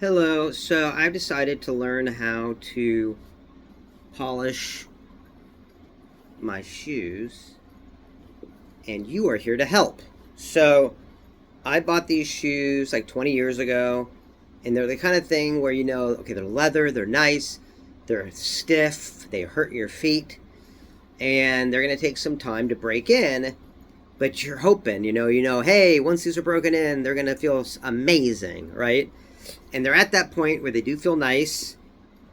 Hello, so I've decided to learn how to polish my shoes, and you are here to help. So, I bought these shoes like 20 years ago, and they're the kind of thing where okay, they're leather, they're nice, they're stiff, they hurt your feet, and they're going to take some time to break in, but you're hoping, hey, once these are broken in, they're going to feel amazing, right? And they're at that point where they do feel nice,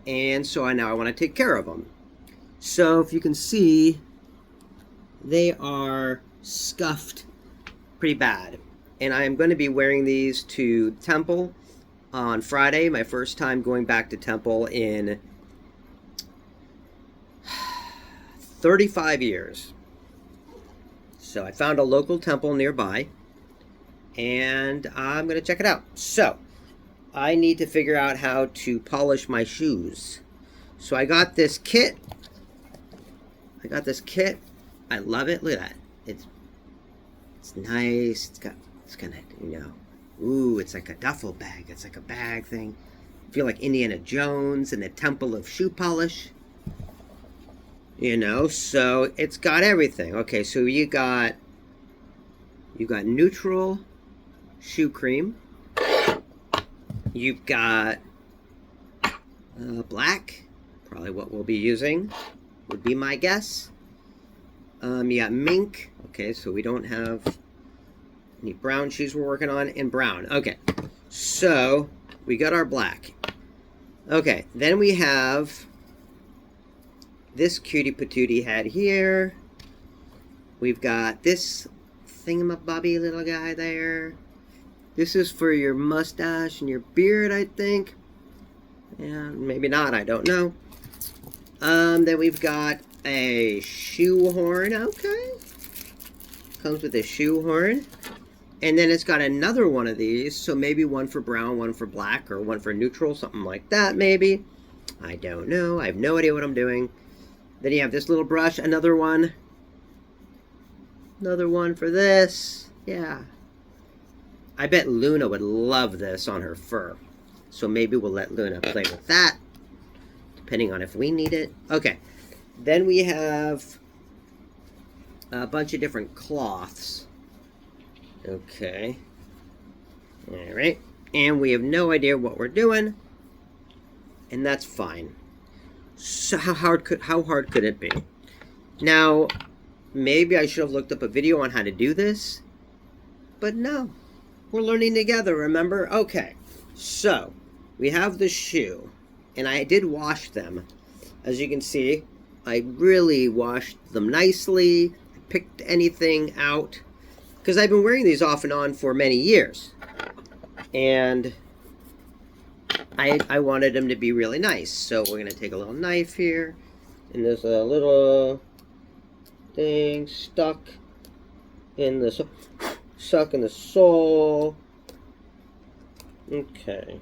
and so now I want to take care of them. So if you can see, they are scuffed pretty bad, and I am going to be wearing these to Temple on Friday, my first time going back to Temple in 35 years. So I found a local temple nearby, and I'm going to check it out. So I need to figure out how to polish my shoes. So I got this kit. I love it. Look at that. It's nice. It's kind of, ooh, it's like a duffel bag. It's like a bag thing. I feel like Indiana Jones in the Temple of Shoe Polish. So it's got everything. Okay, so you got neutral shoe cream. You've got black, probably what we'll be using, would be my guess. You got mink. Okay, so we don't have any brown shoes we're working on, and brown. Okay, so we got our black. Okay, then we have this cutie patootie head here. We've got this thingamabobby little guy there. This is for your mustache and your beard, I think. And maybe not, I don't know. Then we've got a shoe horn, okay. Comes with a shoe horn. And then it's got another one of these, so maybe one for brown, one for black, or one for neutral, something like that, maybe. I don't know, I have no idea what I'm doing. Then you have this little brush, another one. Another one for this, yeah. I bet Luna would love this on her fur. So maybe we'll let Luna play with that, depending on if we need it. Okay, then we have a bunch of different cloths. Okay. Alright. And we have no idea what we're doing. And that's fine. So how hard could it be? Now, maybe I should have looked up a video on how to do this. But no. We're learning together, remember? Okay, so we have the shoe, and I did wash them. As you can see, I really washed them nicely. I picked anything out, because I've been wearing these off and on for many years. And I wanted them to be really nice. So we're going to take a little knife here, and there's a little thing stuck in the sole. Okay.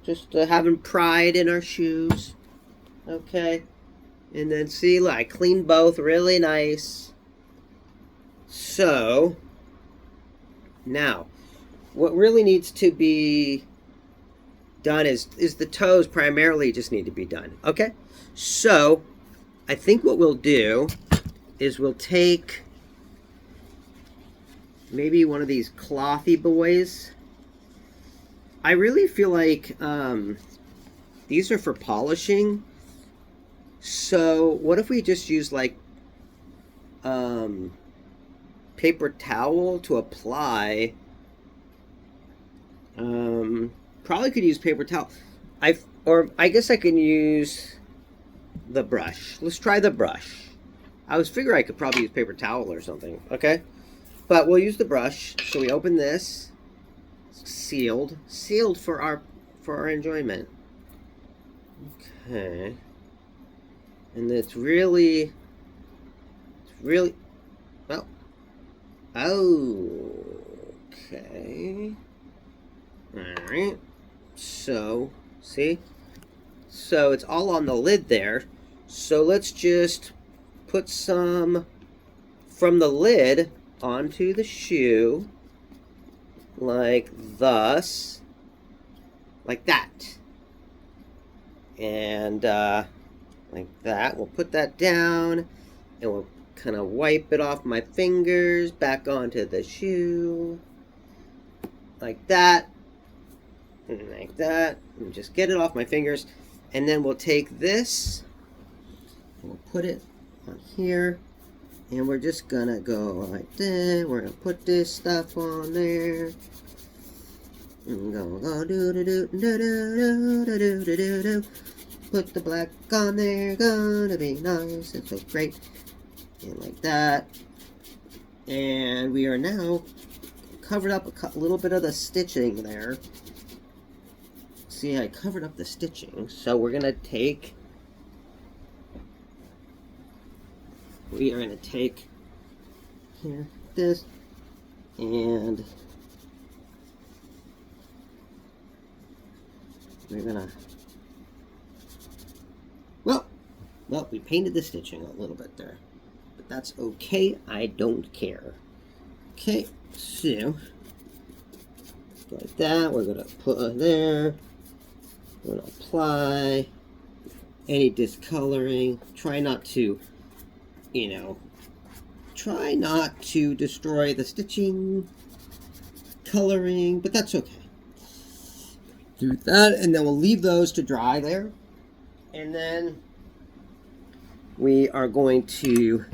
Just having pride in our shoes. Okay. And then see, look, I cleaned both really nice. So, now, what really needs to be done is the toes primarily just need to be done. Okay? So, I think what we'll do is we'll take maybe one of these clothy boys. I really feel like these are for polishing. So what if we just use like paper towel to apply? Probably could use paper towel. I guess I can use the brush. Let's try the brush. I was figuring I could probably use paper towel or something, okay? But we'll use the brush. So we open this. Sealed for our enjoyment. Okay. And it's really well. Okay. Alright. So, see? So it's all on the lid there. So let's just put some from the lid onto the shoe. like thus, like that, and like that. We'll put that down, and we'll kind of wipe it off my fingers, back onto the shoe, like that, and like that, and just get it off my fingers, and then we'll take this, and we'll put it on here, and we're just gonna go like that. We're gonna put this stuff on there. And go do do do do do do do do do do. Put the black on there. Gonna be nice. It's so great. And like that. And we are now covered up a little bit of the stitching there. See, I covered up the stitching. So we're gonna take. We are going to take here this, and we're going to, well, we painted the stitching a little bit there, but that's okay. I don't care. Okay, so like that, we're going to put there, we're going to apply any discoloring. Try not to, you know, try not to destroy the stitching, coloring, but that's okay. Do that, and then we'll leave those to dry there. And then we are going to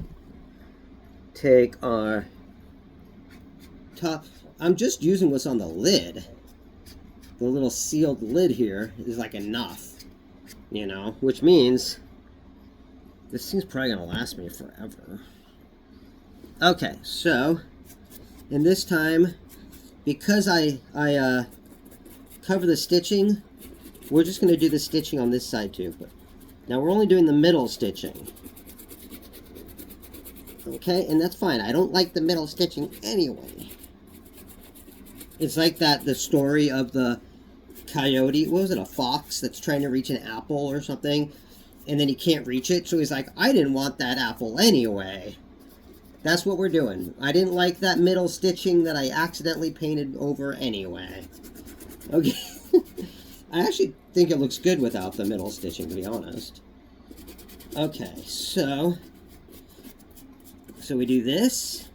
take our top. I'm just using what's on the lid. The little sealed lid here is like enough, you know, which means this thing's probably going to last me forever. Okay, so, and this time, because I cover the stitching, we're just going to do the stitching on this side too. But now we're only doing the middle stitching. Okay, and that's fine. I don't like the middle stitching anyway. It's like that, the story of the coyote, what was it, a fox that's trying to reach an apple or something? And then he can't reach it, so he's like, I didn't want that apple anyway. That's what we're doing. I didn't like that middle stitching that I accidentally painted over anyway. Okay. I actually think it looks good without the middle stitching, to be honest. Okay, so we do this.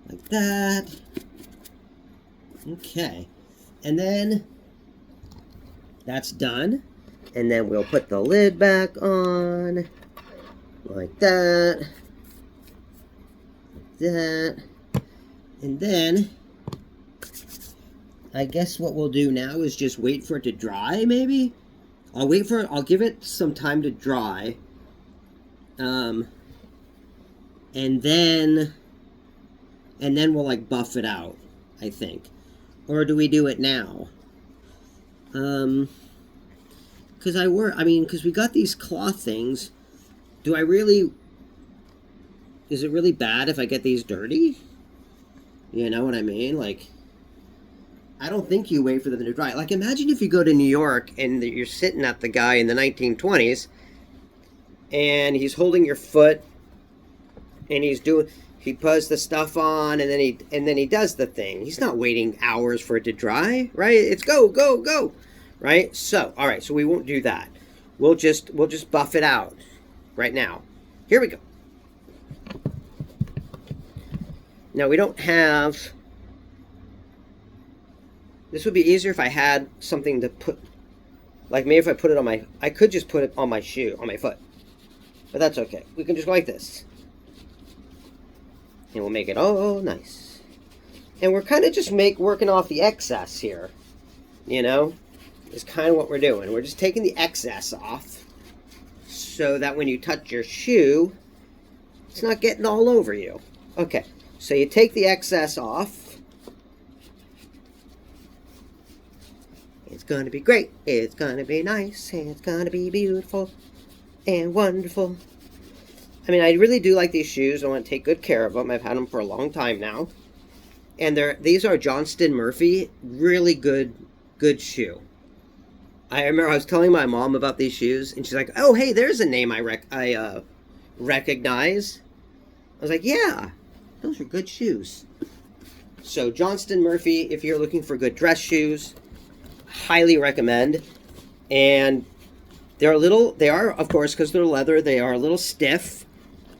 Like that. Okay. And then that's done. And then we'll put the lid back on, like that, like that. And then, I guess what we'll do now is just wait for it to dry, maybe? I'll give it some time to dry. And then we'll like buff it out, I think. Or do we do it now? Because we got these cloth things. Is it really bad if I get these dirty? You know what I mean? Like, I don't think you wait for them to dry. Like, imagine if you go to New York and you're sitting at the guy in the 1920s and he's holding your foot and he puts the stuff on and then he does the thing. He's not waiting hours for it to dry, right? It's go, go, go. Right? So, all right, so we won't do that. We'll just buff it out right now. Here we go. Now, we don't have... This would be easier if I had something to put... Like, maybe if I put it on my... I could just put it on my shoe, on my foot. But that's okay. We can just go like this. And we'll make it all nice. And we're kind of just working off the excess here. You know? Is kind of what we're doing. We're just taking the excess off so that when you touch your shoe, it's not getting all over you. Okay, so you take the excess off. It's going to be great. It's going to be nice. It's going to be beautiful and wonderful. I mean, I really do like these shoes. I want to take good care of them. I've had them for a long time now. And these are Johnston Murphy. Really good shoe. I remember I was telling my mom about these shoes, and she's like, oh, hey, there's a name I recognize. I was like, yeah, those are good shoes. So Johnston Murphy, if you're looking for good dress shoes, highly recommend. And they are, of course, because they're leather, they are a little stiff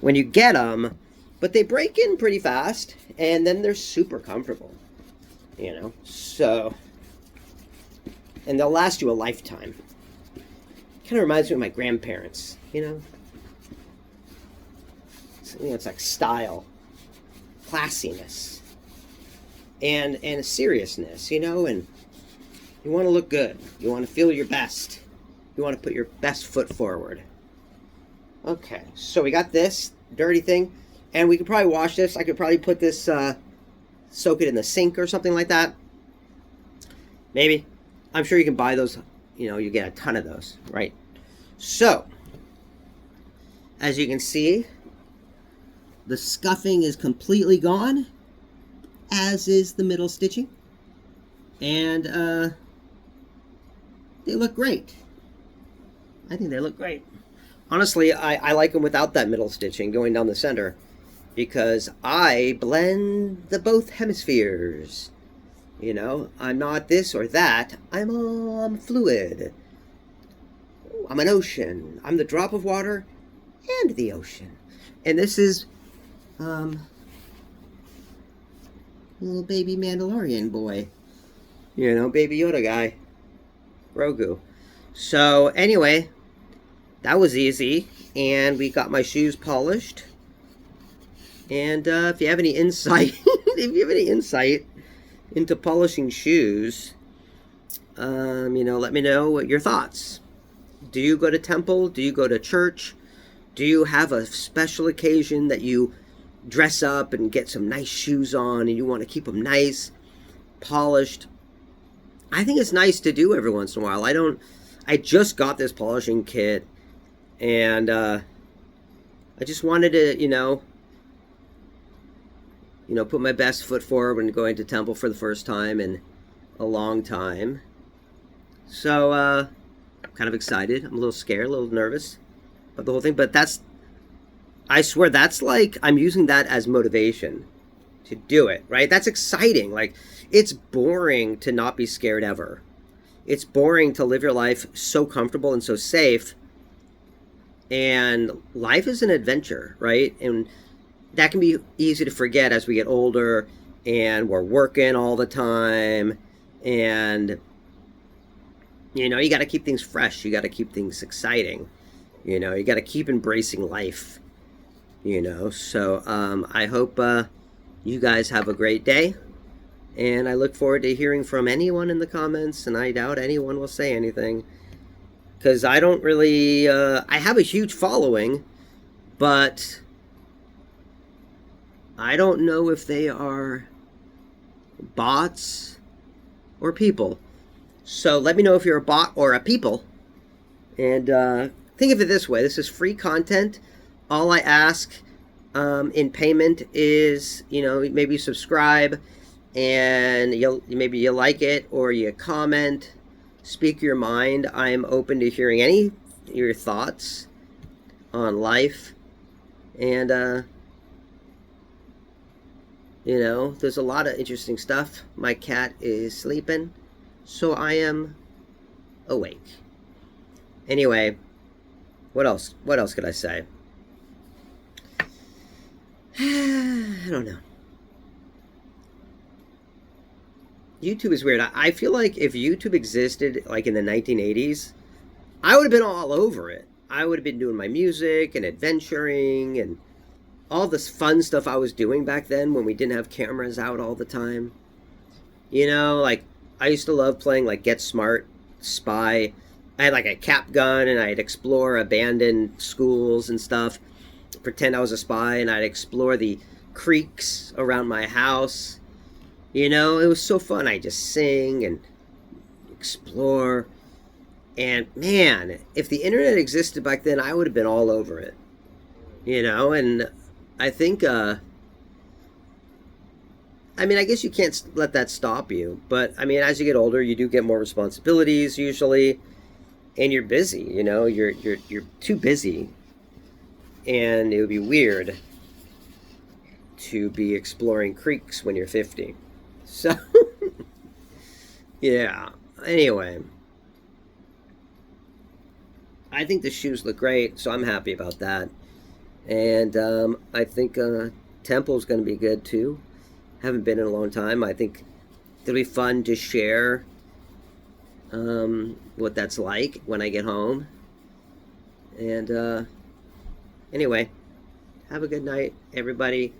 when you get them, but they break in pretty fast, and then they're super comfortable, so, and they'll last you a lifetime. Kind of reminds me of my grandparents, it's like style, classiness, and seriousness, and you want to look good. You want to feel your best. You want to put your best foot forward. Okay, so we got this dirty thing, and we could probably wash this. I could probably put this, soak it in the sink or something like that. Maybe. I'm sure you can buy those, you get a ton of those, right? So, as you can see, the scuffing is completely gone, as is the middle stitching. And, they look great. I think they look great. Honestly, I like them without that middle stitching going down the center, because I blend the both hemispheres. I'm not this or that. I'm fluid. I'm an ocean. I'm the drop of water and the ocean. And this is little baby Mandalorian boy. Baby Yoda guy. Grogu. So anyway, that was easy, and we got my shoes polished. And if you have any insight, into polishing shoes, let me know what your thoughts. Do you go to temple? Do you go to church? Do you have a special occasion that you dress up and get some nice shoes on, and you want to keep them nice, polished? I think it's nice to do every once in a while. I just got this polishing kit, and I just wanted to, put my best foot forward when going to temple for the first time in a long time. So, I'm kind of excited. I'm a little scared, a little nervous about the whole thing, but I swear that's like, I'm using that as motivation to do it, right? That's exciting. Like, it's boring to not be scared ever. It's boring to live your life so comfortable and so safe. And life is an adventure, right? And that can be easy to forget as we get older and we're working all the time. And, you got to keep things fresh. You got to keep things exciting. You got to keep embracing life. So I hope you guys have a great day. And I look forward to hearing from anyone in the comments, and I doubt anyone will say anything, because I don't really, I have a huge following, but I don't know if they are bots or people. So let me know if you're a bot or a people. And think of it this way. This is free content. All I ask in payment is, maybe subscribe, and maybe you like it, or you comment, speak your mind. I'm open to hearing any of your thoughts on life. And, there's a lot of interesting stuff. My cat is sleeping, so I am awake. Anyway, what else? What else could I say? I don't know. YouTube is weird. I feel like if YouTube existed like in the 1980s, I would have been all over it. I would have been doing my music and adventuring and all this fun stuff I was doing back then when we didn't have cameras out all the time. Like I used to love playing like Get Smart, Spy. I had like a cap gun, and I'd explore abandoned schools and stuff. Pretend I was a spy, and I'd explore the creeks around my house. It was so fun. I just sing and explore. And man, if the internet existed back then, I would have been all over it. And I think, I guess you can't let that stop you. But, as you get older, you do get more responsibilities usually. And you're busy, you're too busy. And it would be weird to be exploring creeks when you're 50. So, yeah. Anyway, I think the shoes look great, so I'm happy about that. And I think Temple's going to be good too. Haven't been in a long time. I think it'll be fun to share what that's like when I get home. And anyway, have a good night, everybody.